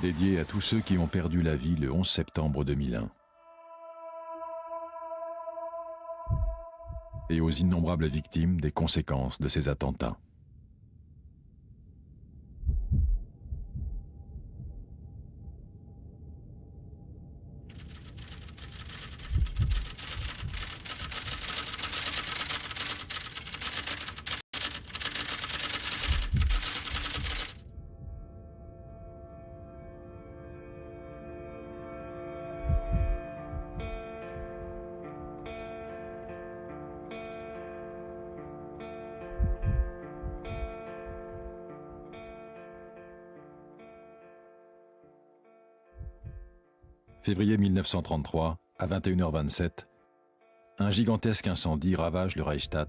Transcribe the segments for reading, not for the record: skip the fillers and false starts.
dédié à tous ceux qui ont perdu la vie le 11 septembre 2001. Et aux innombrables victimes des conséquences de ces attentats. Février 1933, à 21h27, un gigantesque incendie ravage le Reichstag,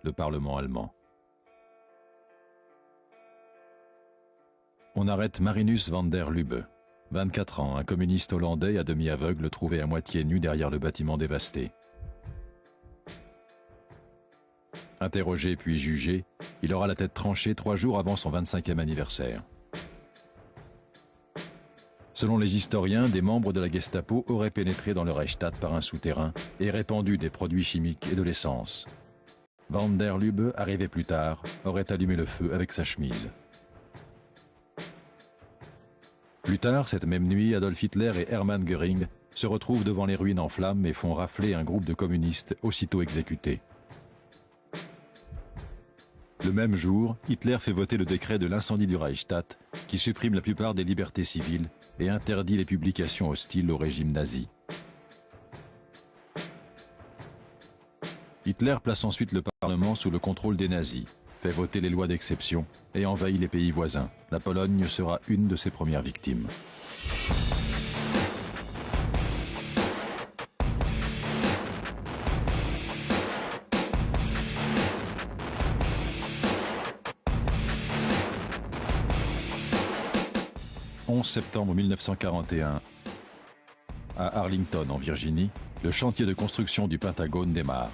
le Parlement allemand. On arrête Marinus van der Lubbe, 24 ans, un communiste hollandais à demi aveugle trouvé à moitié nu derrière le bâtiment dévasté. Interrogé puis jugé, il aura la tête tranchée 3 jours avant son 25e anniversaire. Selon les historiens, des membres de la Gestapo auraient pénétré dans le Reichstag par un souterrain et répandu des produits chimiques et de l'essence. Van der Lubbe, arrivé plus tard, aurait allumé le feu avec sa chemise. Plus tard, cette même nuit, Adolf Hitler et Hermann Göring se retrouvent devant les ruines en flammes et font rafler un groupe de communistes aussitôt exécutés. Le même jour, Hitler fait voter le décret de l'incendie du Reichstag qui supprime la plupart des libertés civiles et interdit les publications hostiles au régime nazi. Hitler place ensuite le Parlement sous le contrôle des nazis, fait voter les lois d'exception et envahit les pays voisins. La Pologne sera une de ses premières victimes. « 11 septembre 1941, à Arlington, en Virginie, le chantier de construction du Pentagone démarre.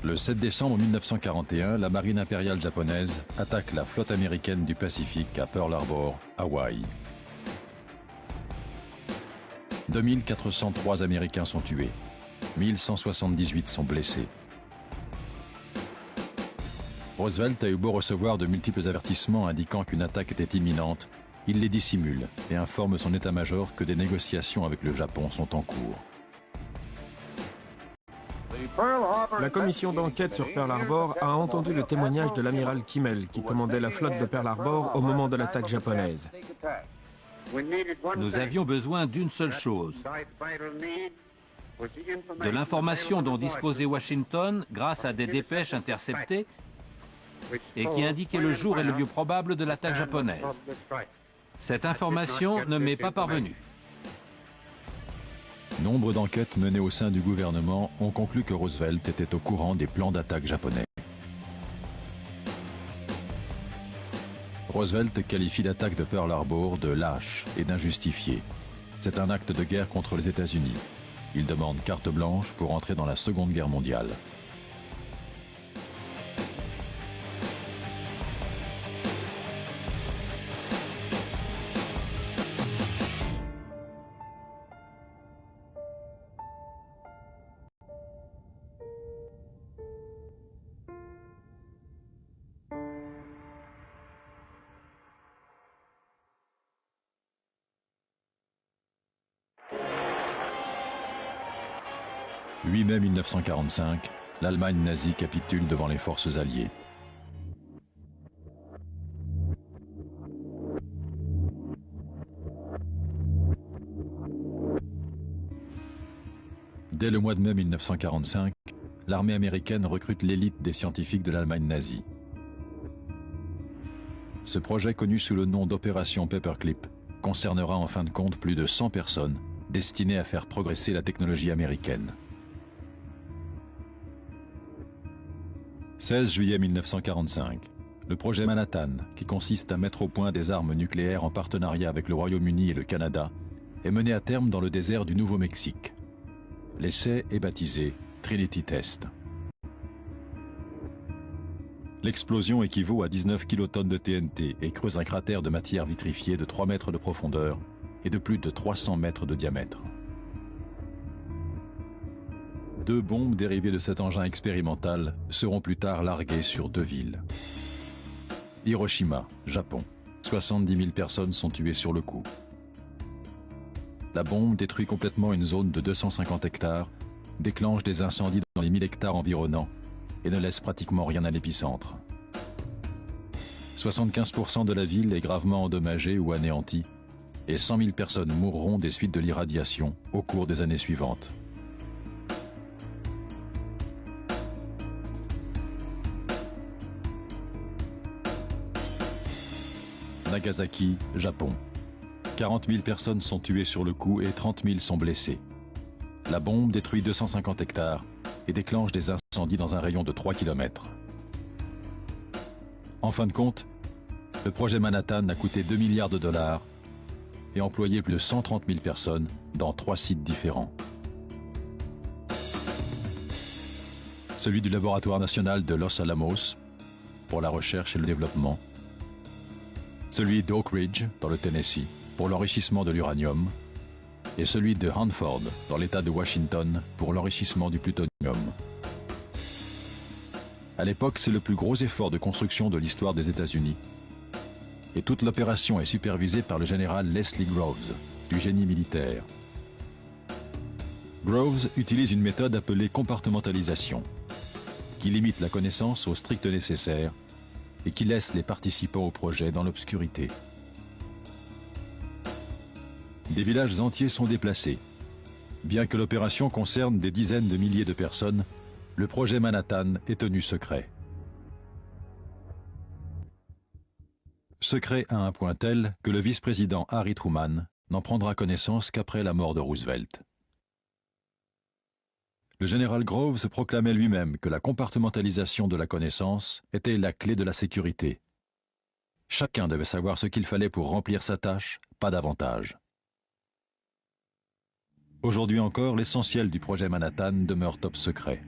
Le 7 décembre 1941, la marine impériale japonaise attaque la flotte américaine du Pacifique à Pearl Harbor, Hawaï. 2403 Américains sont tués, 1178 sont blessés. Roosevelt a eu beau recevoir de multiples avertissements indiquant qu'une attaque était imminente, il les dissimule et informe son état-major que des négociations avec le Japon sont en cours. La commission d'enquête sur Pearl Harbor a entendu le témoignage de l'amiral Kimmel, qui commandait la flotte de Pearl Harbor au moment de l'attaque japonaise. Nous avions besoin d'une seule chose, de l'information dont disposait Washington grâce à des dépêches interceptées et qui indiquait le jour et le lieu probable de l'attaque japonaise. Cette information ne m'est pas parvenue. Nombre d'enquêtes menées au sein du gouvernement ont conclu que Roosevelt était au courant des plans d'attaque japonais. Roosevelt qualifie l'attaque de Pearl Harbor de lâche et d'injustifiée. C'est un acte de guerre contre les États-Unis. Il demande carte blanche pour entrer dans la Seconde Guerre mondiale. « 8 mai 1945, l'Allemagne nazie capitule devant les forces alliées. Dès le mois de mai 1945, l'armée américaine recrute l'élite des scientifiques de l'Allemagne nazie. Ce projet, connu sous le nom d'Opération Paperclip, concernera en fin de compte plus de 100 personnes destinées à faire progresser la technologie américaine. 16 juillet 1945, le projet Manhattan, qui consiste à mettre au point des armes nucléaires en partenariat avec le Royaume-Uni et le Canada, est mené à terme dans le désert du Nouveau-Mexique. L'essai est baptisé Trinity Test. L'explosion équivaut à 19 kilotonnes de TNT et creuse un cratère de matière vitrifiée de 3 mètres de profondeur et de plus de 300 mètres de diamètre. 2 bombes dérivées de cet engin expérimental seront plus tard larguées sur 2 villes. Hiroshima, Japon. 70 000 personnes sont tuées sur le coup. La bombe détruit complètement une zone de 250 hectares, déclenche des incendies dans les 1000 hectares environnants et ne laisse pratiquement rien à l'épicentre. 75% de la ville est gravement endommagée ou anéantie et 100 000 personnes mourront des suites de l'irradiation au cours des années suivantes. Nagasaki, Japon. 40 000 personnes sont tuées sur le coup et 30 000 sont blessées. La bombe détruit 250 hectares et déclenche des incendies dans un rayon de 3 km. En fin de compte, le projet Manhattan a coûté 2 milliards de dollars et employé plus de 130 000 personnes dans 3 sites différents. Celui du Laboratoire national de Los Alamos pour la recherche et le développement. Celui d'Oak Ridge dans le Tennessee pour l'enrichissement de l'uranium et celui de Hanford dans l'État de Washington pour l'enrichissement du plutonium. À l'époque, c'est le plus gros effort de construction de l'histoire des États-Unis. Et toute l'opération est supervisée par le général Leslie Groves, du génie militaire. Groves utilise une méthode appelée compartimentalisation, qui limite la connaissance au strict nécessaire et qui laisse les participants au projet dans l'obscurité. Des villages entiers sont déplacés. Bien que l'opération concerne des dizaines de milliers de personnes, le projet Manhattan est tenu secret. Secret à un point tel que le vice-président Harry Truman n'en prendra connaissance qu'après la mort de Roosevelt. Le général Groves proclamait lui-même que la compartimentalisation de la connaissance était la clé de la sécurité. Chacun devait savoir ce qu'il fallait pour remplir sa tâche, pas davantage. Aujourd'hui encore, l'essentiel du projet Manhattan demeure top secret.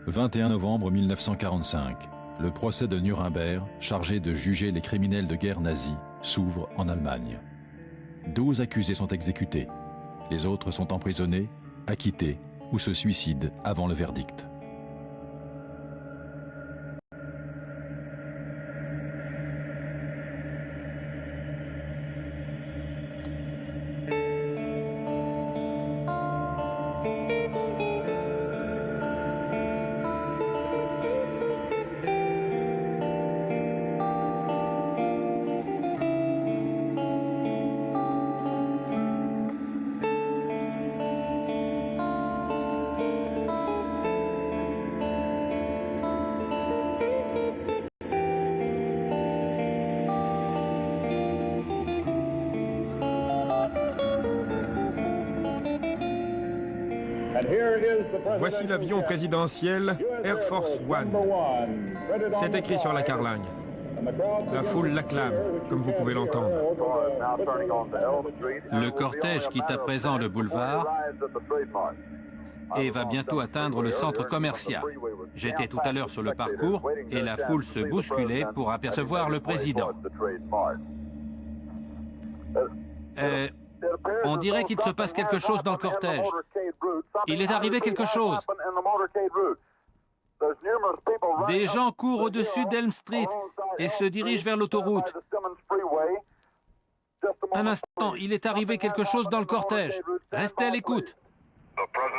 21 novembre 1945, le procès de Nuremberg, chargé de juger les criminels de guerre nazis, s'ouvre en Allemagne. 12 accusés sont exécutés. Les autres sont emprisonnés, acquittés ou se suicident avant le verdict. Voici l'avion présidentiel Air Force One. C'est écrit sur la carlingue. La foule l'acclame, comme vous pouvez l'entendre. Le cortège quitte à présent le boulevard et va bientôt atteindre le centre commercial. J'étais tout à l'heure sur le parcours et la foule se bousculait pour apercevoir le président. On dirait qu'il se passe quelque chose dans le cortège. Il est arrivé quelque chose. Des gens courent au-dessus d'Elm Street et se dirigent vers l'autoroute. Un instant, il est arrivé quelque chose dans le cortège. Restez à l'écoute.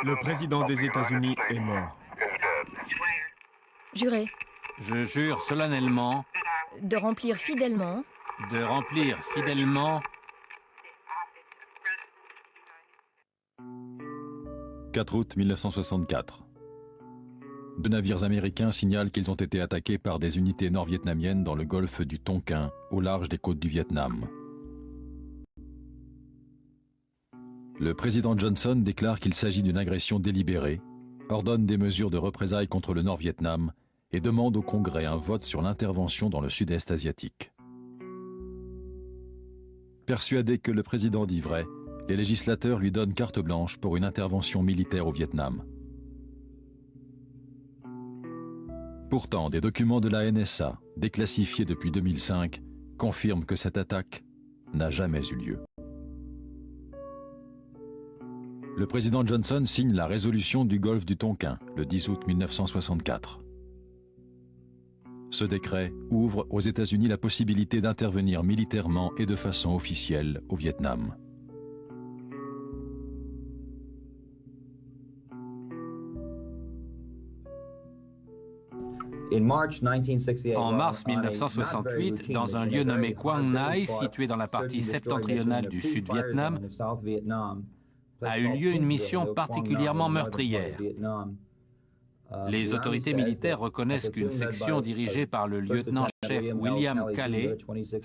Le président des États-Unis est mort. Jurez Je jure solennellement de remplir fidèlement 4 août 1964. 2 navires américains signalent qu'ils ont été attaqués par des unités nord-vietnamiennes dans le golfe du Tonkin, au large des côtes du Vietnam. Le président Johnson déclare qu'il s'agit d'une agression délibérée, ordonne des mesures de représailles contre le Nord-Vietnam et demande au Congrès un vote sur l'intervention dans le sud-est asiatique. Persuadés que le président dit vrai, les législateurs lui donnent carte blanche pour une intervention militaire au Vietnam. Pourtant, des documents de la NSA, déclassifiés depuis 2005, confirment que cette attaque n'a jamais eu lieu. Le président Johnson signe la résolution du golfe du Tonkin le 10 août 1964. Ce décret ouvre aux États-Unis la possibilité d'intervenir militairement et de façon officielle au Vietnam. En mars 1968, dans un lieu nommé Quang Ngai, situé dans la partie septentrionale du Sud-Vietnam, a eu lieu une mission particulièrement meurtrière. Les autorités militaires reconnaissent qu'une section dirigée par le lieutenant-chef William Calley,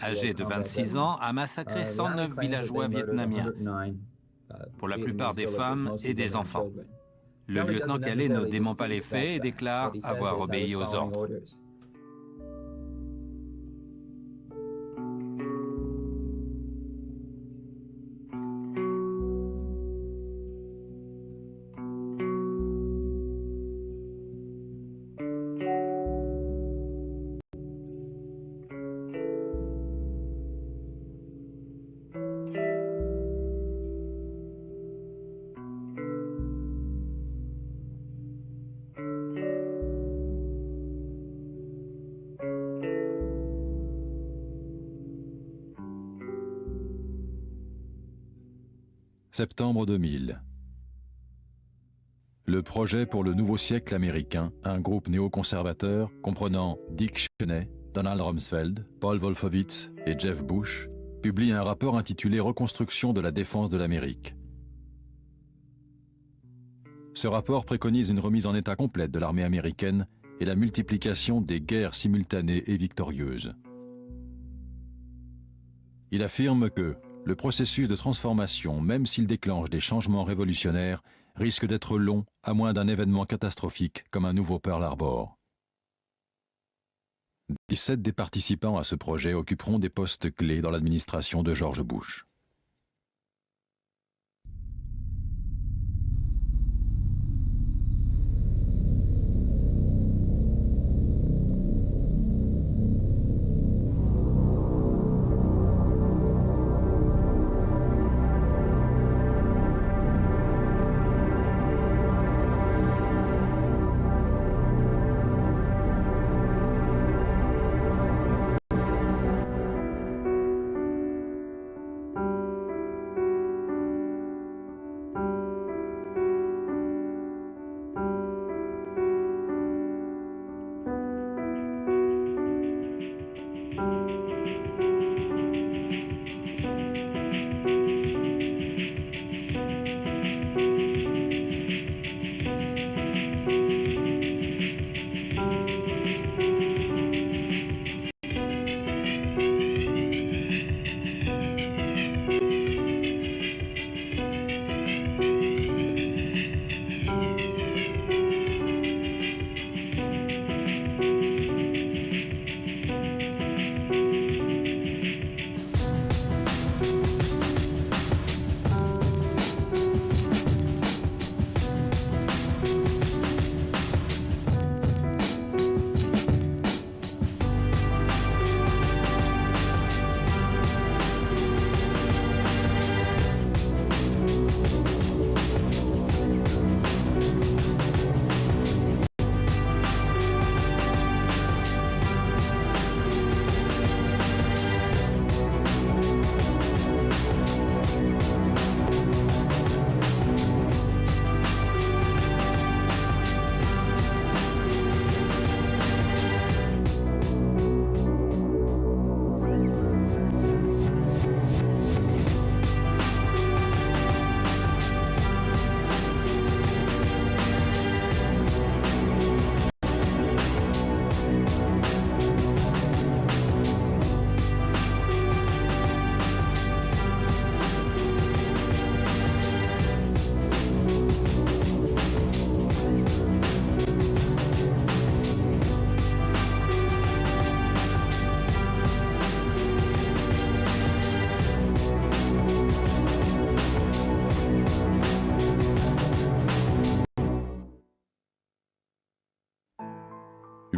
âgé de 26 ans, a massacré 109 villageois vietnamiens, pour la plupart des femmes et des enfants. Le lieutenant Calley ne dément pas les faits et déclare avoir obéi aux ordres. Septembre 2000. Le projet pour le nouveau siècle américain, un groupe néoconservateur comprenant Dick Cheney, Donald Rumsfeld, Paul Wolfowitz et Jeff Bush, publie un rapport intitulé « Reconstruction de la défense de l'Amérique ». Ce rapport préconise une remise en état complète de l'armée américaine et la multiplication des guerres simultanées et victorieuses. Il affirme que le processus de transformation, même s'il déclenche des changements révolutionnaires, risque d'être long à moins d'un événement catastrophique comme un nouveau Pearl Harbor. 17 des participants à ce projet occuperont des postes clés dans l'administration de George Bush.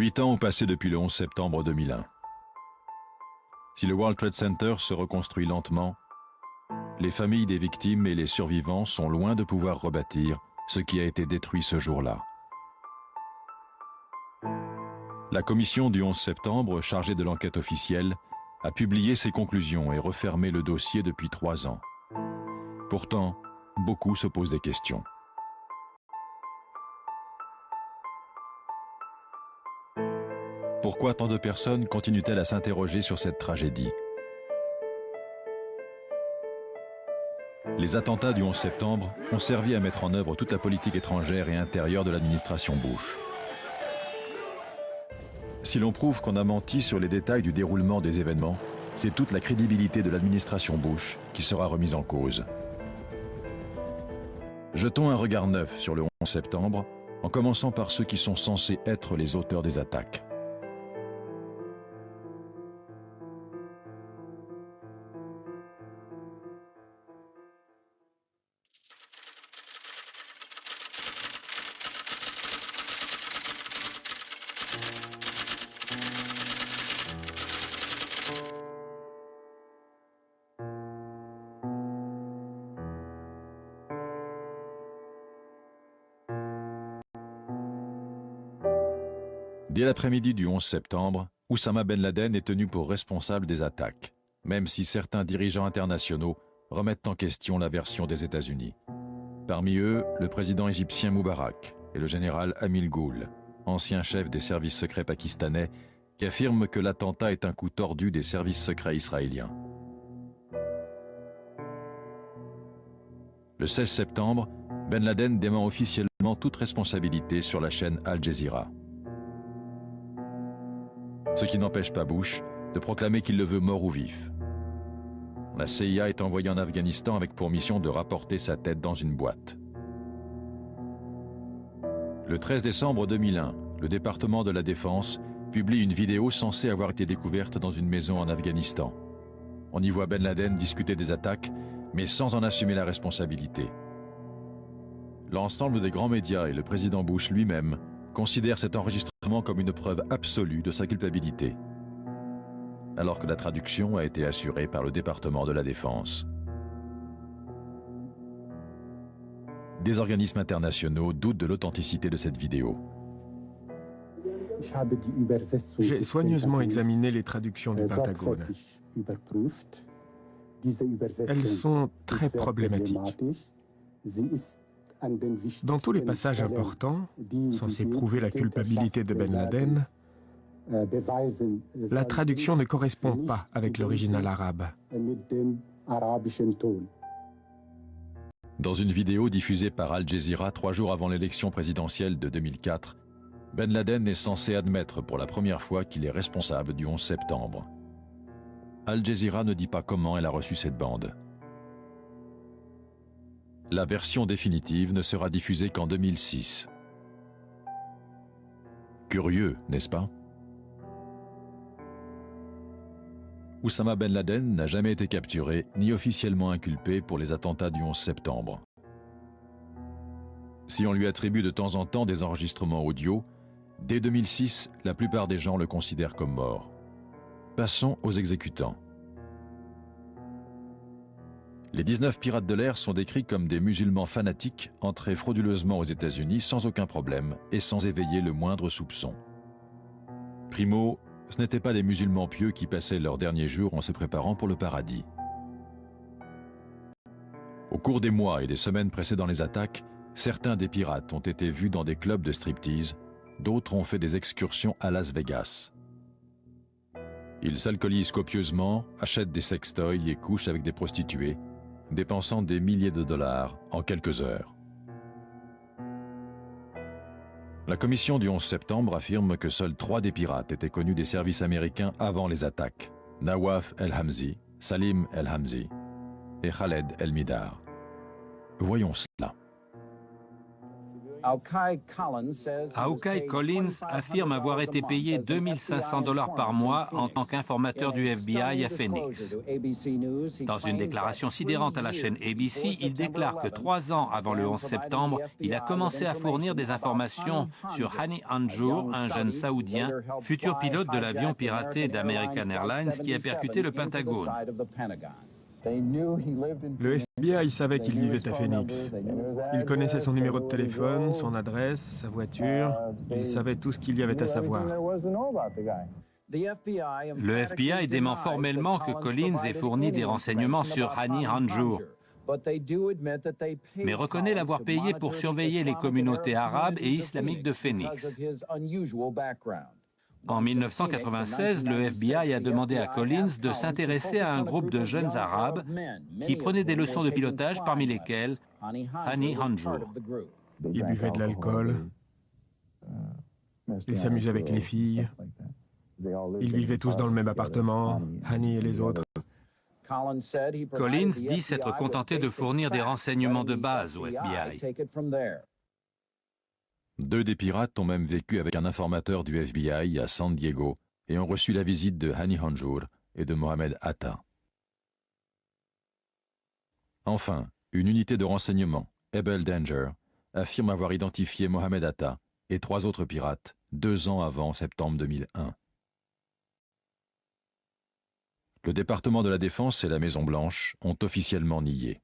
8 ans ont passé depuis le 11 septembre 2001. Si le World Trade Center se reconstruit lentement, les familles des victimes et les survivants sont loin de pouvoir rebâtir ce qui a été détruit ce jour-là. La commission du 11 septembre, chargée de l'enquête officielle, a publié ses conclusions et refermé le dossier depuis 3 ans. Pourtant, beaucoup se posent des questions. Pourquoi tant de personnes continuent-elles à s'interroger sur cette tragédie? Les attentats du 11 septembre ont servi à mettre en œuvre toute la politique étrangère et intérieure de l'administration Bush. Si l'on prouve qu'on a menti sur les détails du déroulement des événements, c'est toute la crédibilité de l'administration Bush qui sera remise en cause. Jetons un regard neuf sur le 11 septembre, en commençant par ceux qui sont censés être les auteurs des attaques. Dès l'après-midi du 11 septembre, Oussama Ben Laden est tenu pour responsable des attaques, même si certains dirigeants internationaux remettent en question la version des États-Unis. Parmi eux, le président égyptien Moubarak et le général Amil Goul, ancien chef des services secrets pakistanais, qui affirment que l'attentat est un coup tordu des services secrets israéliens. Le 16 septembre, Ben Laden dément officiellement toute responsabilité sur la chaîne Al Jazeera. Ce qui n'empêche pas Bush de proclamer qu'il le veut mort ou vif. La CIA est envoyée en Afghanistan avec pour mission de rapporter sa tête dans une boîte. Le 13 décembre 2001, le département de la Défense publie une vidéo censée avoir été découverte dans une maison en Afghanistan. On y voit Ben Laden discuter des attaques, mais sans en assumer la responsabilité. L'ensemble des grands médias et le président Bush lui-même considèrent cet enregistrement comme une preuve absolue de sa culpabilité, alors que la traduction a été assurée par le département de la Défense. Des organismes internationaux doutent de l'authenticité de cette vidéo. J'ai soigneusement examiné les traductions du Pentagone. Elles sont très problématiques. Dans tous les passages importants, censés prouver la culpabilité de Ben Laden, la traduction ne correspond pas avec l'original arabe. Dans une vidéo diffusée par Al Jazeera 3 jours avant l'élection présidentielle de 2004, Ben Laden est censé admettre pour la première fois qu'il est responsable du 11 septembre. Al Jazeera ne dit pas comment elle a reçu cette bande. La version définitive ne sera diffusée qu'en 2006. Curieux, n'est-ce pas? Oussama Ben Laden n'a jamais été capturé ni officiellement inculpé pour les attentats du 11 septembre. Si on lui attribue de temps en temps des enregistrements audio, dès 2006, la plupart des gens le considèrent comme mort. Passons aux exécutants. Les 19 pirates de l'air sont décrits comme des musulmans fanatiques entrés frauduleusement aux États-Unis sans aucun problème et sans éveiller le moindre soupçon. Primo, ce n'étaient pas des musulmans pieux qui passaient leurs derniers jours en se préparant pour le paradis. Au cours des mois et des semaines précédant les attaques, certains des pirates ont été vus dans des clubs de striptease, d'autres ont fait des excursions à Las Vegas. Ils s'alcoolisent copieusement, achètent des sextoys et couchent avec des prostituées, dépensant des milliers de dollars en quelques heures. La commission du 11 septembre affirme que seuls 3 des pirates étaient connus des services américains avant les attaques: Nawaf El-Hamzi, Salim El-Hamzi et Khaled El-Midar. Voyons cela. Aokai Collins affirme avoir été payé 2 500 $ par mois en tant qu'informateur du FBI à Phoenix. Dans une déclaration sidérante à la chaîne ABC, il déclare que 3 ans avant le 11 septembre, il a commencé à fournir des informations sur Hani Hanjour, un jeune saoudien, futur pilote de l'avion piraté d'American Airlines qui a percuté le Pentagone. Le FBI savait qu'il vivait à Phoenix. Il connaissait son numéro de téléphone, son adresse, sa voiture. Il savait tout ce qu'il y avait à savoir. Le FBI dément formellement que Collins ait fourni des renseignements sur Hani Hanjour, mais reconnaît l'avoir payé pour surveiller les communautés arabes et islamiques de Phoenix. En 1996, le FBI a demandé à Collins de s'intéresser à un groupe de jeunes arabes qui prenaient des leçons de pilotage, parmi lesquels Hani Hanjour. Ils buvaient de l'alcool. Ils s'amusaient avec les filles. Ils vivaient tous dans le même appartement, Hani et les autres. Collins dit s'être contenté de fournir des renseignements de base au FBI. 2 des pirates ont même vécu avec un informateur du FBI à San Diego et ont reçu la visite de Hani Hanjour et de Mohamed Atta. Enfin, une unité de renseignement, Able Danger, affirme avoir identifié Mohamed Atta et 3 autres pirates 2 ans avant septembre 2001. Le département de la Défense et la Maison-Blanche ont officiellement nié.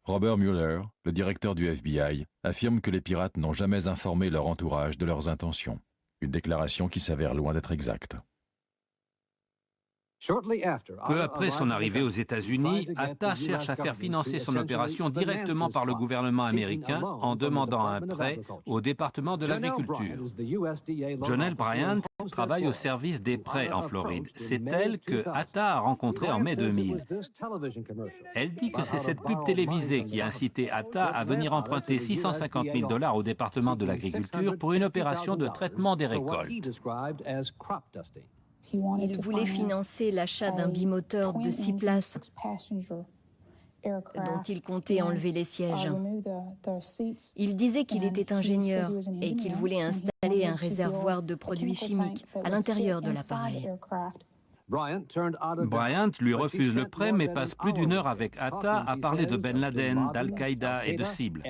Robert Mueller, le directeur du FBI, affirme que les pirates n'ont jamais informé leur entourage de leurs intentions, une déclaration qui s'avère loin d'être exacte. Peu après son arrivée aux États-Unis, Atta cherche à faire financer son opération directement par le gouvernement américain en demandant un prêt au département de l'agriculture. Jonelle Bryant travaille au service des prêts en Floride. C'est elle que Atta a rencontrée en mai 2000. Elle dit que c'est cette pub télévisée qui a incité Atta à venir emprunter 650 000 $ au département de l'agriculture pour une opération de traitement des récoltes. Il voulait financer l'achat d'un bimoteur de 6 places dont il comptait enlever les sièges. Il disait qu'il était ingénieur et qu'il voulait installer un réservoir de produits chimiques à l'intérieur de l'appareil. Bryant lui refuse le prêt mais passe plus d'1 heure avec Atta à parler de Ben Laden, d'Al-Qaïda et de cibles.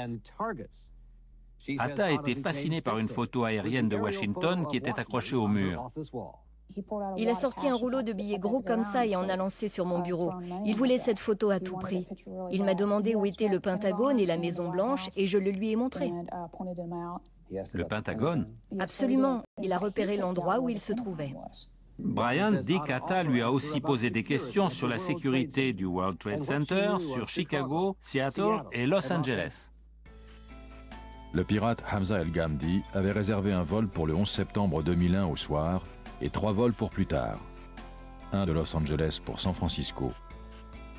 Atta était fasciné par une photo aérienne de Washington qui était accrochée au mur. Il a sorti un rouleau de billets gros comme ça et en a lancé sur mon bureau. Il voulait cette photo à tout prix. Il m'a demandé où était le Pentagone et la Maison-Blanche et je le lui ai montré. Le Pentagone? Absolument. Il a repéré l'endroit où il se trouvait. Bryant dit qu'Atta lui a aussi posé des questions sur la sécurité du World Trade Center, sur Chicago, Seattle et Los Angeles. Le pirate Hamza El Ghamdi avait réservé un vol pour le 11 septembre 2001 au soir et 3 vols pour plus tard. Un de Los Angeles pour San Francisco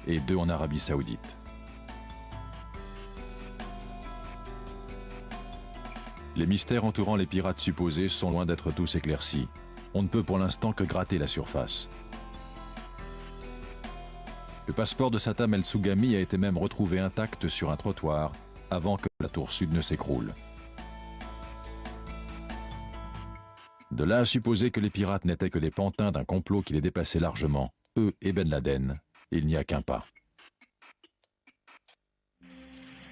et 2 en Arabie Saoudite. Les mystères entourant les pirates supposés sont loin d'être tous éclaircis. On ne peut pour l'instant que gratter la surface. Le passeport de Satam El-Sougami a été même retrouvé intact sur un trottoir avant que la tour sud ne s'écroule. De là à supposer que les pirates n'étaient que les pantins d'un complot qui les dépassait largement, eux et Ben Laden, il n'y a qu'un pas.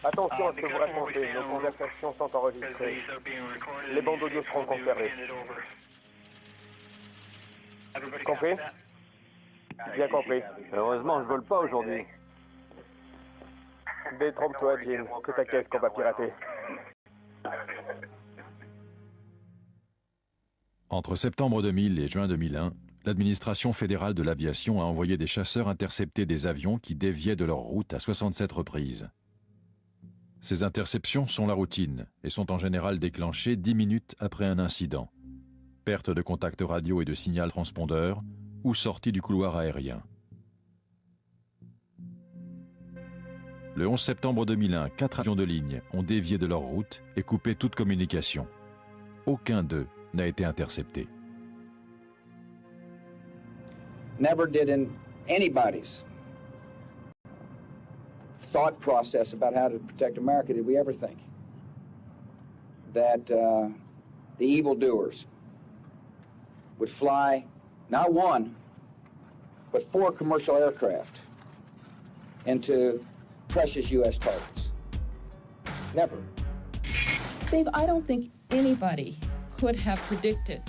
Attention à ce que vous racontez, nos conversations sont enregistrées. Les bandes audio seront conservées. Compris? Bien compris. Heureusement, je vole pas aujourd'hui. Détrompe-toi, Jim. C'est ta caisse qu'on va pirater. Entre septembre 2000 et juin 2001, l'administration fédérale de l'aviation a envoyé des chasseurs intercepter des avions qui déviaient de leur route à 67 reprises. Ces interceptions sont la routine et sont en général déclenchées 10 minutes après un incident. Perte de contact radio et de signal transpondeur ou sortie du couloir aérien. Le 11 septembre 2001, 4 avions de ligne ont dévié de leur route et coupé toute communication. Aucun d'eux n'a été intercepté. Never did anybody's thought process about how to protect America did we ever think that the evildoers would fly not one, but 4 commercial aircraft into precious U.S. targets? Never. Steve, I don't think anybody could have predicted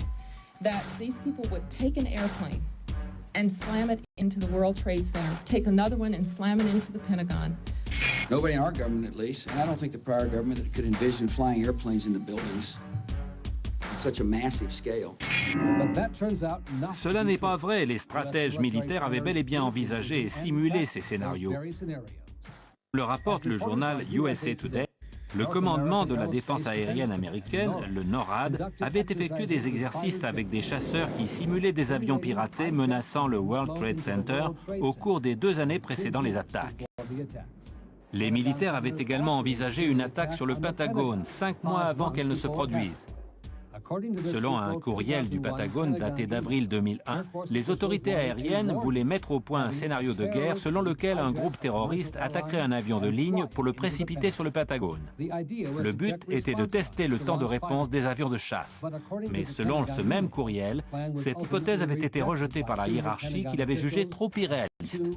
that these people would take an airplane and slam it into the World Trade Center, take another one and slam it into the Pentagon. Nobody in our government, at least, and I don't think the prior government could envision flying airplanes into buildings on such a massive scale. Cela n'est pas vrai. Les stratèges militaires avaient bel et bien envisagé et simulé ces scénarios. Le rapporte le journal USA Today. Le commandement de la défense aérienne américaine, le NORAD, avait effectué des exercices avec des chasseurs qui simulaient des avions piratés menaçant le World Trade Center au cours des 2 années précédant les attaques. Les militaires avaient également envisagé une attaque sur le Pentagone 5 mois avant qu'elle ne se produise. Selon un courriel du Pentagone daté d'avril 2001, les autorités aériennes voulaient mettre au point un scénario de guerre selon lequel un groupe terroriste attaquerait un avion de ligne pour le précipiter sur le Pentagone. Le but était de tester le temps de réponse des avions de chasse. Mais selon ce même courriel, cette hypothèse avait été rejetée par la hiérarchie qui l'avait jugée trop irréaliste.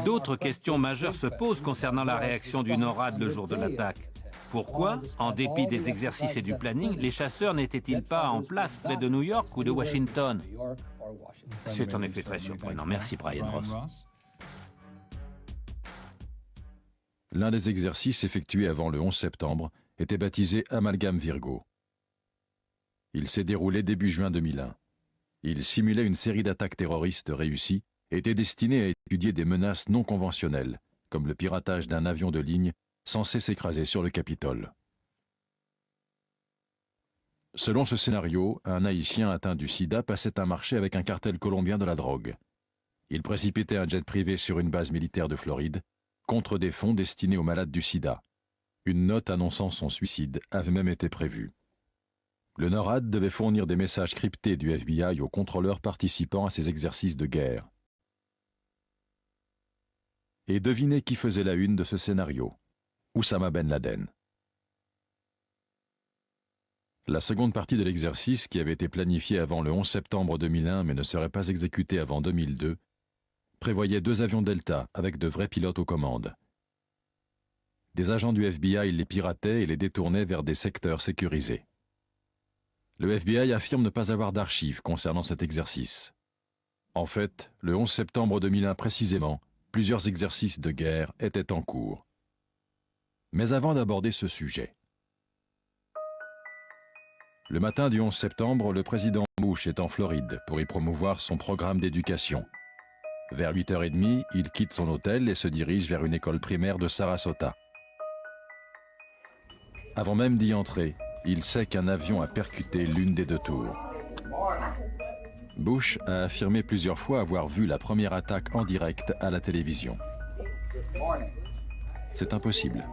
D'autres questions majeures se posent concernant la réaction du NORAD le jour de l'attaque. Pourquoi, en dépit des exercices et du planning, les chasseurs n'étaient-ils pas en place près de New York ou de Washington? C'est en effet très surprenant. Merci, Brian Ross. L'un des exercices effectués avant le 11 septembre était baptisé Amalgame Virgo. Il s'est déroulé début juin 2001. Il simulait une série d'attaques terroristes réussies et était destiné à étudier des menaces non conventionnelles, comme le piratage d'un avion de ligne censé s'écraser sur le Capitole. Selon ce scénario, un Haïtien atteint du sida passait un marché avec un cartel colombien de la drogue. Il précipitait un jet privé sur une base militaire de Floride, contre des fonds destinés aux malades du sida. Une note annonçant son suicide avait même été prévue. Le NORAD devait fournir des messages cryptés du FBI aux contrôleurs participant à ces exercices de guerre. Et devinez qui faisait la une de ce scénario? Oussama Ben Laden. La seconde partie de l'exercice, qui avait été planifiée avant le 11 septembre 2001 mais ne serait pas exécutée avant 2002, prévoyait 2 avions Delta avec de vrais pilotes aux commandes. Des agents du FBI les pirataient et les détournaient vers des secteurs sécurisés. Le FBI affirme ne pas avoir d'archives concernant cet exercice. En fait, le 11 septembre 2001 précisément, plusieurs exercices de guerre étaient en cours. Mais avant d'aborder ce sujet, le matin du 11 septembre, le président Bush est en Floride pour y promouvoir son programme d'éducation. Vers 8h30, il quitte son hôtel et se dirige vers une école primaire de Sarasota. Avant même d'y entrer, il sait qu'un avion a percuté l'une des 2 tours. Bush a affirmé plusieurs fois avoir vu la première attaque en direct à la télévision. C'est impossible,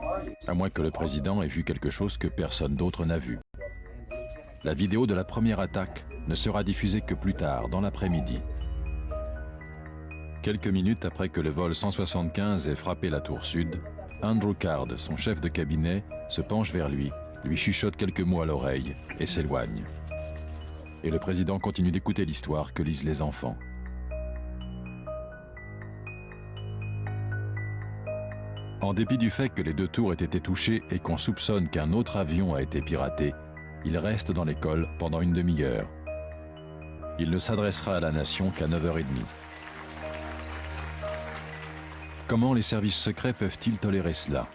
à moins que le président ait vu quelque chose que personne d'autre n'a vu. La vidéo de la première attaque ne sera diffusée que plus tard, dans l'après-midi. Quelques minutes après que le vol 175 ait frappé la tour sud, Andrew Card, son chef de cabinet, se penche vers lui chuchote quelques mots à l'oreille et s'éloigne. Et le président continue d'écouter l'histoire que lisent les enfants. En dépit du fait que les 2 tours aient été touchées et qu'on soupçonne qu'un autre avion a été piraté, il reste dans l'école pendant une demi-heure. Il ne s'adressera à la nation qu'à 9h30. Comment les services secrets peuvent-ils tolérer cela?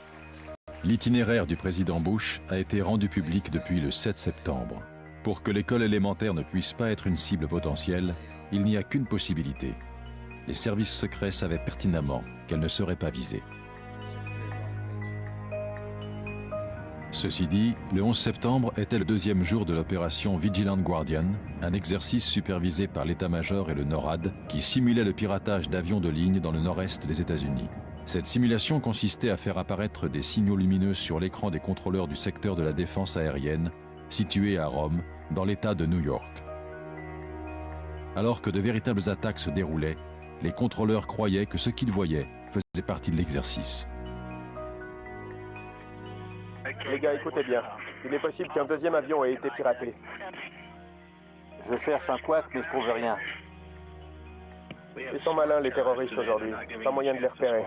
L'itinéraire du président Bush a été rendu public depuis le 7 septembre. Pour que l'école élémentaire ne puisse pas être une cible potentielle, il n'y a qu'une possibilité. Les services secrets savaient pertinemment qu'elle ne serait pas visée. Ceci dit, le 11 septembre était le 2e jour de l'opération Vigilant Guardian, un exercice supervisé par l'état-major et le NORAD qui simulait le piratage d'avions de ligne dans le nord-est des États-Unis. Cette simulation consistait à faire apparaître des signaux lumineux sur l'écran des contrôleurs du secteur de la défense aérienne, situé à Rome, dans l'État de New York. Alors que de véritables attaques se déroulaient, les contrôleurs croyaient que ce qu'ils voyaient faisait faisait partie de l'exercice. Les gars, écoutez bien. Il est possible qu'un deuxième avion ait été piraté. Je cherche un couac, mais je trouve rien. Ils sont malins, les terroristes, aujourd'hui. Pas moyen de les repérer.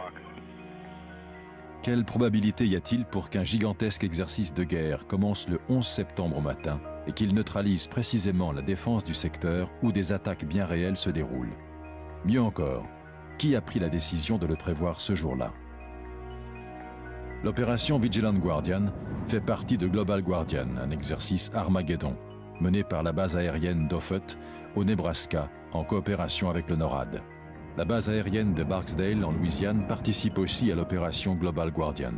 Quelle probabilité y a-t-il pour qu'un gigantesque exercice de guerre commence le 11 septembre au matin et qu'il neutralise précisément la défense du secteur où des attaques bien réelles se déroulent? Mieux encore, qui a pris la décision de le prévoir ce jour-là? L'opération Vigilant Guardian fait partie de Global Guardian, un exercice Armageddon, mené par la base aérienne d'Offutt, au Nebraska, en coopération avec le NORAD. La base aérienne de Barksdale, en Louisiane, participe aussi à l'opération Global Guardian.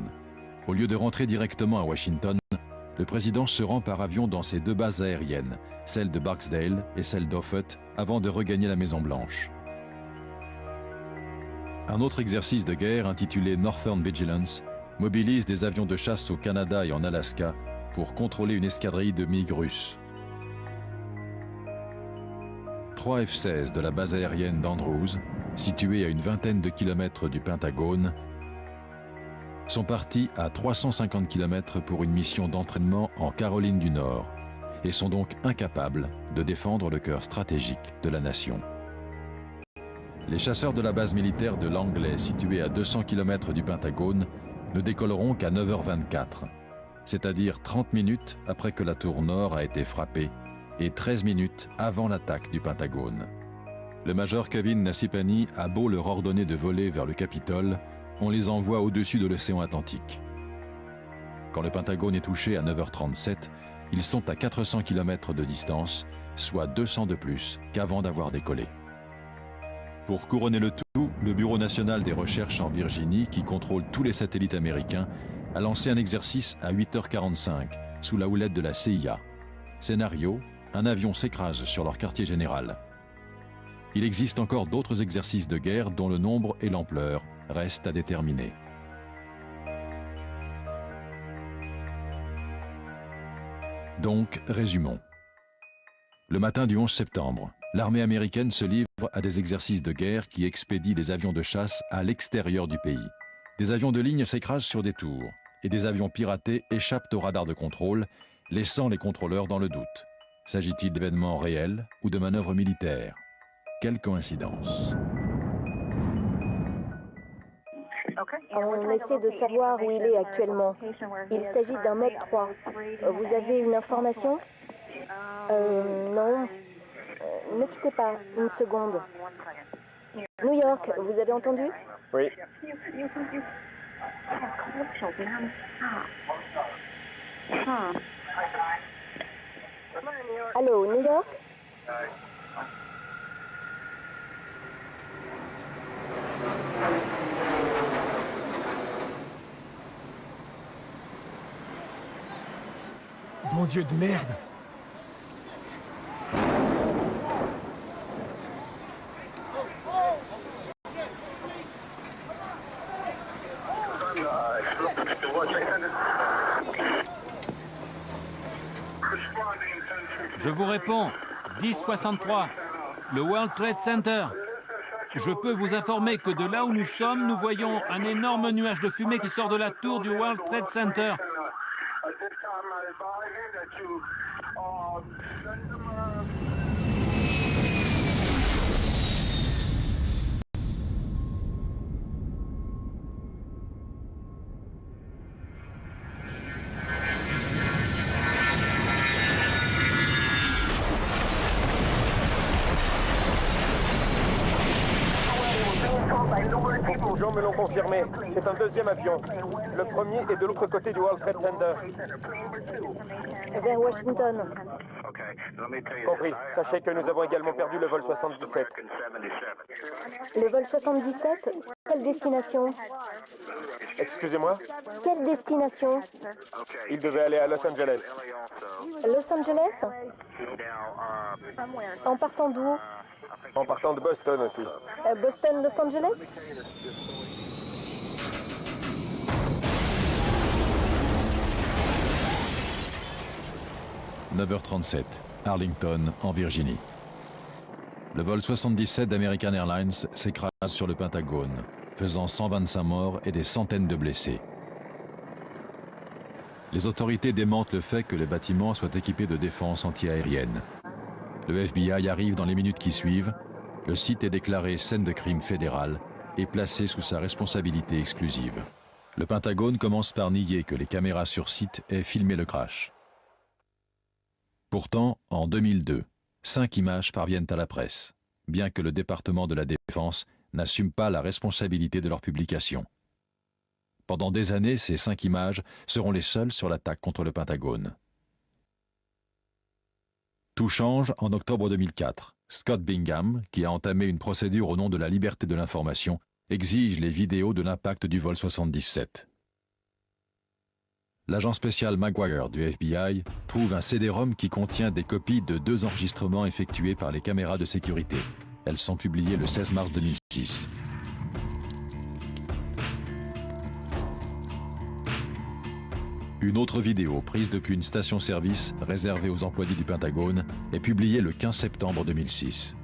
Au lieu de rentrer directement à Washington, le président se rend par avion dans ces deux bases aériennes, celle de Barksdale et celle d'Offutt, avant de regagner la Maison-Blanche. Un autre exercice de guerre, intitulé Northern Vigilance, mobilise des avions de chasse au Canada et en Alaska pour contrôler une escadrille de MiG russes. 3 F-16 de la base aérienne d'Andrews, située à une vingtaine de kilomètres du Pentagone, sont partis à 350 km pour une mission d'entraînement en Caroline du Nord et sont donc incapables de défendre le cœur stratégique de la nation. Les chasseurs de la base militaire de Langley, située à 200 km du Pentagone, ne décolleront qu'à 9h24, c'est-à-dire 30 minutes après que la tour nord a été frappée et 13 minutes avant l'attaque du Pentagone. Le major Kevin Nassipani a beau leur ordonner de voler vers le Capitole, on les envoie au-dessus de l'océan Atlantique. Quand le Pentagone est touché à 9h37, ils sont à 400 km de distance, soit 200 de plus qu'avant d'avoir décollé. Pour couronner le tout, le Bureau national des recherches en Virginie, qui contrôle tous les satellites américains, a lancé un exercice à 8h45, sous la houlette de la CIA. Scénario, un avion s'écrase sur leur quartier général. Il existe encore d'autres exercices de guerre dont le nombre et l'ampleur restent à déterminer. Donc, résumons. Le matin du 11 septembre, l'armée américaine se livre à des exercices de guerre qui expédient des avions de chasse à l'extérieur du pays. Des avions de ligne s'écrasent sur des tours et des avions piratés échappent au radar de contrôle, laissant les contrôleurs dans le doute. S'agit-il d'événements réels ou de manœuvres militaires? Quelle coïncidence! On essaie de savoir où il est actuellement. Il s'agit d'un mode 3. Vous avez une information? Non. Ne quittez pas, une seconde. New York, vous avez entendu? Oui. Allô, New York? Bon Dieu de merde! Je vous réponds, 1063, le World Trade Center. Je peux vous informer que de là où nous sommes, nous voyons un énorme nuage de fumée qui sort de la tour du World Trade Center. Beaucoup de gens me l'ont confirmé. C'est un deuxième avion. Le premier est de l'autre côté du World Trade Center. Vers Washington. Compris. Sachez que nous avons également perdu le vol 77. Le vol 77? Quelle destination? Excusez-moi? Quelle destination? Il devait aller à Los Angeles. Los Angeles? En partant d'où? En partant de Boston aussi. Boston, Los Angeles? « 9h37, Arlington, en Virginie. Le vol 77 d'American Airlines s'écrase sur le Pentagone. faisant 125 morts et des centaines de blessés. Les autorités démentent le fait que le bâtiment soit équipé de défense antiaérienne. Le FBI arrive dans les minutes qui suivent. Le site est déclaré scène de crime fédéral et placé sous sa responsabilité exclusive. Le Pentagone commence par nier que les caméras sur site aient filmé le crash. Pourtant, en 2002, 5 images parviennent à la presse, bien que le département de la Défense n'assume pas la responsabilité de leur publication. Pendant des années, ces 5 images seront les seules sur l'attaque contre le Pentagone. Tout change en octobre 2004. Scott Bingham, qui a entamé une procédure au nom de la liberté de l'information, exige les vidéos de l'impact du vol 77. L'agent spécial Maguire du FBI trouve un CD-ROM qui contient des copies de 2 enregistrements effectués par les caméras de sécurité. Elles sont publiées le 16 mars 2006. Une autre vidéo prise depuis une station-service réservée aux employés du Pentagone est publiée le 15 septembre 2006.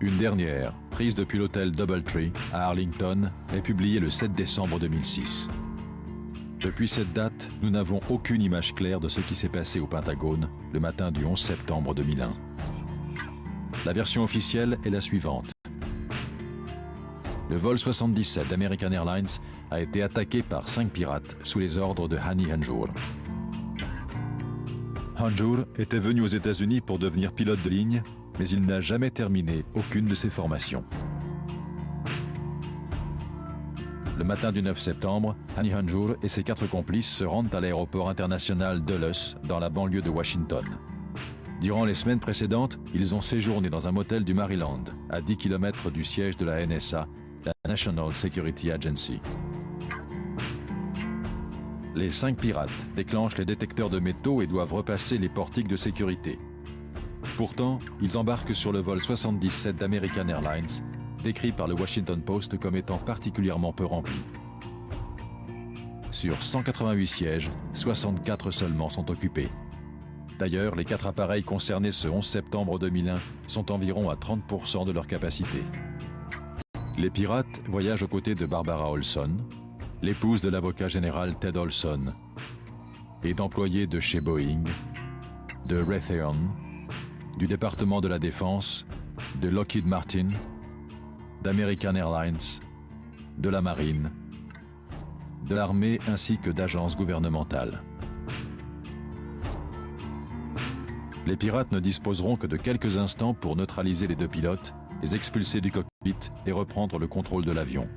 Une dernière, prise depuis l'hôtel Doubletree à Arlington, est publiée le 7 décembre 2006. Depuis cette date, nous n'avons aucune image claire de ce qui s'est passé au Pentagone le matin du 11 septembre 2001. La version officielle est la suivante. Le vol 77 d'American Airlines a été attaqué par 5 pirates sous les ordres de Hani Hanjour. Hanjour était venu aux États-Unis pour devenir pilote de ligne, mais il n'a jamais terminé aucune de ses formations. Le matin du 9 septembre, Hani Hanjour et ses 4 complices se rendent à l'aéroport international Dulles, dans la banlieue de Washington. Durant les semaines précédentes, ils ont séjourné dans un motel du Maryland, à 10 km du siège de la NSA, la National Security Agency. Les 5 pirates déclenchent les détecteurs de métaux et doivent repasser les portiques de sécurité. Pourtant, ils embarquent sur le vol 77 d'American Airlines, décrit par le Washington Post comme étant particulièrement peu rempli. Sur 188 sièges, 64 seulement sont occupés. D'ailleurs, les 4 appareils concernés ce 11 septembre 2001 sont environ à 30% de leur capacité. Les pirates voyagent aux côtés de Barbara Olson, l'épouse de l'avocat général Ted Olson, et d'employés de chez Boeing, de Raytheon, du département de la Défense, de Lockheed Martin, d'American Airlines, de la Marine, de l'armée ainsi que d'agences gouvernementales. Les pirates ne disposeront que de quelques instants pour neutraliser les 2 pilotes, les expulser du cockpit et reprendre le contrôle de l'avion.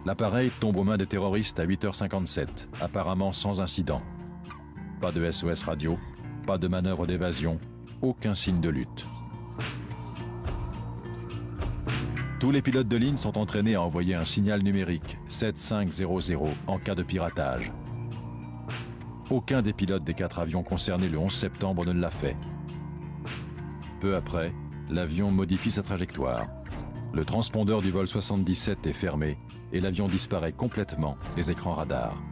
L'appareil tombe aux mains des terroristes à 8h57, apparemment sans incident. Pas de SOS radio, pas de manœuvre d'évasion, aucun signe de lutte. Tous les pilotes de ligne sont entraînés à envoyer un signal numérique 7500 en cas de piratage. Aucun des pilotes des 4 avions concernés le 11 septembre ne l'a fait. Peu après, l'avion modifie sa trajectoire. Le transpondeur du vol 77 est fermé et l'avion disparaît complètement des écrans radars.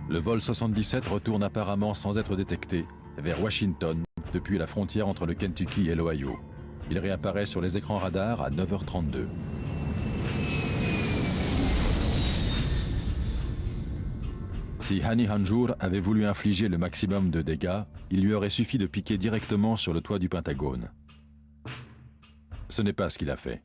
Le vol 77 retourne apparemment sans être détecté vers Washington depuis la frontière entre le Kentucky et l'Ohio. Il réapparaît sur les écrans radars à 9h32. Si Hani Hanjour avait voulu infliger le maximum de dégâts, il lui aurait suffi de piquer directement sur le toit du Pentagone. Ce n'est pas ce qu'il a fait.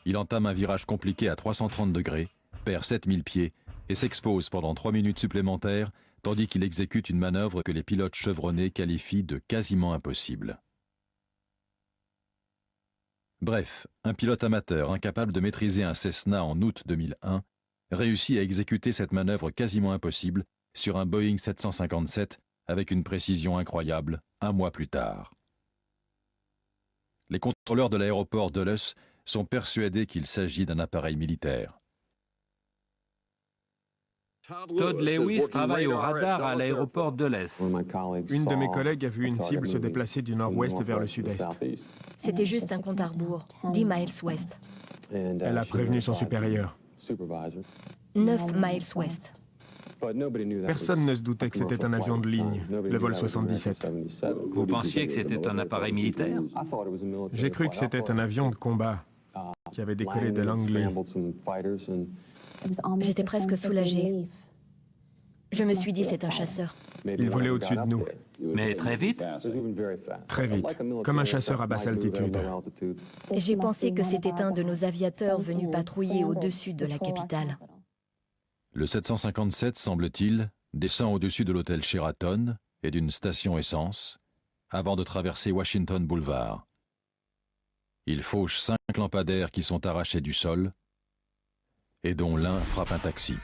Il entame un virage compliqué à 330 degrés, perd 7000 pieds et s'expose pendant 3 minutes supplémentaires, tandis qu'il exécute une manœuvre que les pilotes chevronnés qualifient de quasiment impossible. Bref, un pilote amateur incapable de maîtriser un Cessna en août 2001 réussit à exécuter cette manœuvre quasiment impossible sur un Boeing 757 avec une précision incroyable 1 mois plus tard. Les contrôleurs de l'aéroport Dulles sont persuadés qu'il s'agit d'un appareil militaire. Todd Lewis travaille au radar à l'aéroport Dulles. Une de mes collègues a vu une cible se déplacer du nord-ouest vers le sud-est. C'était juste un compte à rebours, 10 miles ouest. Elle a prévenu son supérieur. 9 miles ouest. Personne ne se doutait que c'était un avion de ligne, le vol 77. Vous pensiez que c'était un appareil militaire? J'ai cru que c'était un avion de combat. qui avait décollé de Langley. J'étais presque soulagée. Je me suis dit, c'est un chasseur. Il volait au-dessus de nous. Mais très vite? Très vite, comme un chasseur à basse altitude. J'ai pensé que c'était un de nos aviateurs venus patrouiller au-dessus de la capitale. Le 757, semble-t-il, descend au-dessus de l'hôtel Sheraton et d'une station essence avant de traverser Washington Boulevard. Il fauche 5 lampadaires qui sont arrachés du sol et dont l'un frappe un taxi.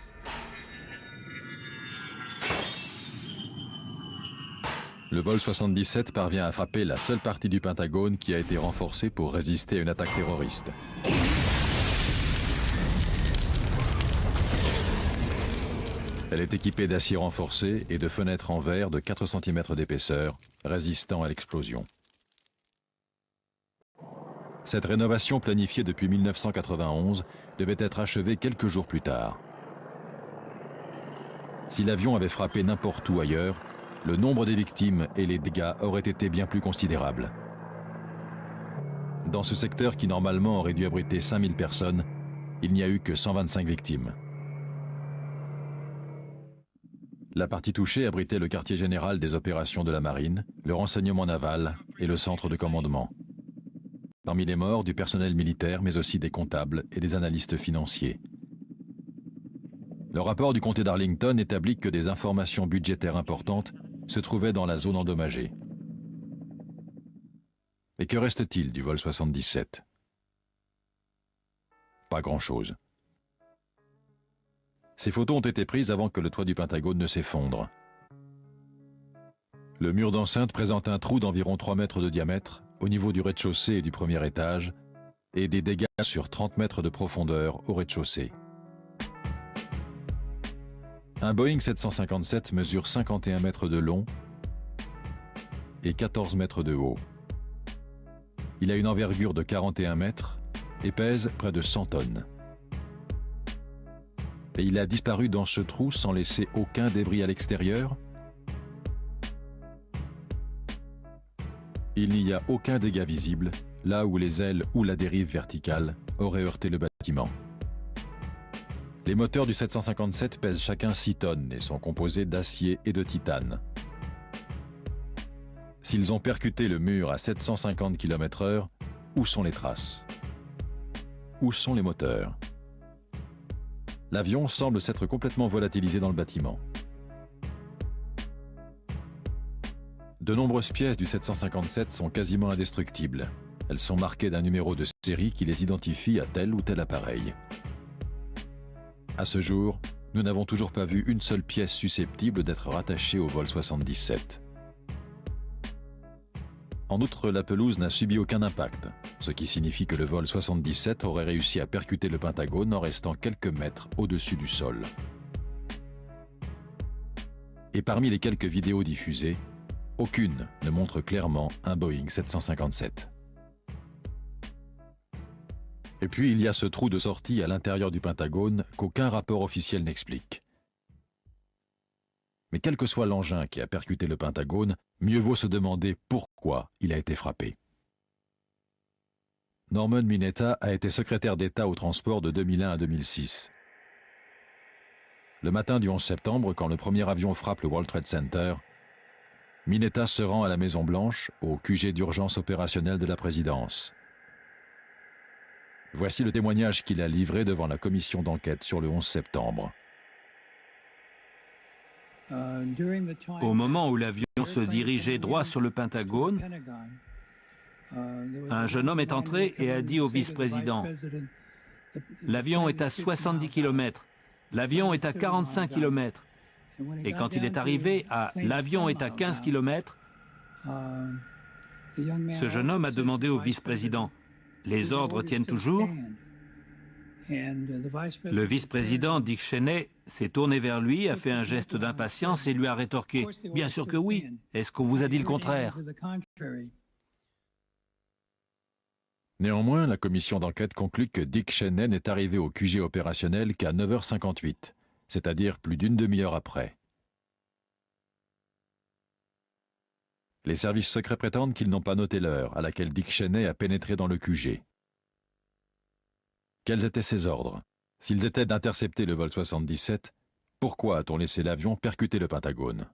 Le vol 77 parvient à frapper la seule partie du Pentagone qui a été renforcée pour résister à une attaque terroriste. Elle est équipée d'acier renforcé et de fenêtres en verre de 4 cm d'épaisseur, résistant à l'explosion. Cette rénovation planifiée depuis 1991 devait être achevée quelques jours plus tard. Si l'avion avait frappé n'importe où ailleurs, le nombre des victimes et les dégâts auraient été bien plus considérables. Dans ce secteur qui normalement aurait dû abriter 5000 personnes, il n'y a eu que 125 victimes. La partie touchée abritait le quartier général des opérations de la marine, le renseignement naval et le centre de commandement. Parmi les morts, du personnel militaire, mais aussi des comptables et des analystes financiers. Le rapport du comté d'Arlington établit que des informations budgétaires importantes se trouvaient dans la zone endommagée. Et que reste-t-il du vol 77? Pas grand-chose. Ces photos ont été prises avant que le toit du Pentagone ne s'effondre. Le mur d'enceinte présente un trou d'environ 3 mètres de diamètre au niveau du rez-de-chaussée et du premier étage et des dégâts sur 30 mètres de profondeur au rez-de-chaussée. Un Boeing 757 mesure 51 mètres de long et 14 mètres de haut. Il a une envergure de 41 mètres et pèse près de 100 tonnes. Et il a disparu dans ce trou sans laisser aucun débris à l'extérieur. Il n'y a aucun dégât visible, là où les ailes ou la dérive verticale auraient heurté le bâtiment. Les moteurs du 757 pèsent chacun 6 tonnes et sont composés d'acier et de titane. S'ils ont percuté le mur à 750 km/h, où sont les traces? Où sont les moteurs? L'avion semble s'être complètement volatilisé dans le bâtiment. De nombreuses pièces du 757 sont quasiment indestructibles. Elles sont marquées d'un numéro de série qui les identifie à tel ou tel appareil. À ce jour, nous n'avons toujours pas vu une seule pièce susceptible d'être rattachée au vol 77. En outre, la pelouse n'a subi aucun impact, ce qui signifie que le vol 77 aurait réussi à percuter le Pentagone en restant quelques mètres au-dessus du sol. Et parmi les quelques vidéos diffusées, aucune ne montre clairement un Boeing 757. Et puis il y a ce trou de sortie à l'intérieur du Pentagone qu'aucun rapport officiel n'explique. Mais quel que soit l'engin qui a percuté le Pentagone, mieux vaut se demander pourquoi il a été frappé. Norman Mineta a été secrétaire d'État au transport de 2001 à 2006. Le matin du 11 septembre, quand le premier avion frappe le World Trade Center, Mineta se rend à la Maison-Blanche, au QG d'urgence opérationnelle de la présidence. Voici le témoignage qu'il a livré devant la commission d'enquête sur le 11 septembre. Au moment où l'avion se dirigeait droit sur le Pentagone, un jeune homme est entré et a dit au vice-président « L'avion est à 70 km, l'avion est à 45 km. » Et quand il est arrivé à « l'avion est à 15 km », ce jeune homme a demandé au vice-président « Les ordres tiennent toujours ?» Le vice-président Dick Cheney s'est tourné vers lui, a fait un geste d'impatience et lui a rétorqué « Bien sûr que oui, est-ce qu'on vous a dit le contraire ?» Néanmoins, la commission d'enquête conclut que Dick Cheney n'est arrivé au QG opérationnel qu'à 9h58, c'est-à-dire plus d'une demi-heure après. Les services secrets prétendent qu'ils n'ont pas noté l'heure à laquelle Dick Cheney a pénétré dans le QG. Quels étaient ses ordres? S'ils étaient d'intercepter le vol 77, pourquoi a-t-on laissé l'avion percuter le Pentagone?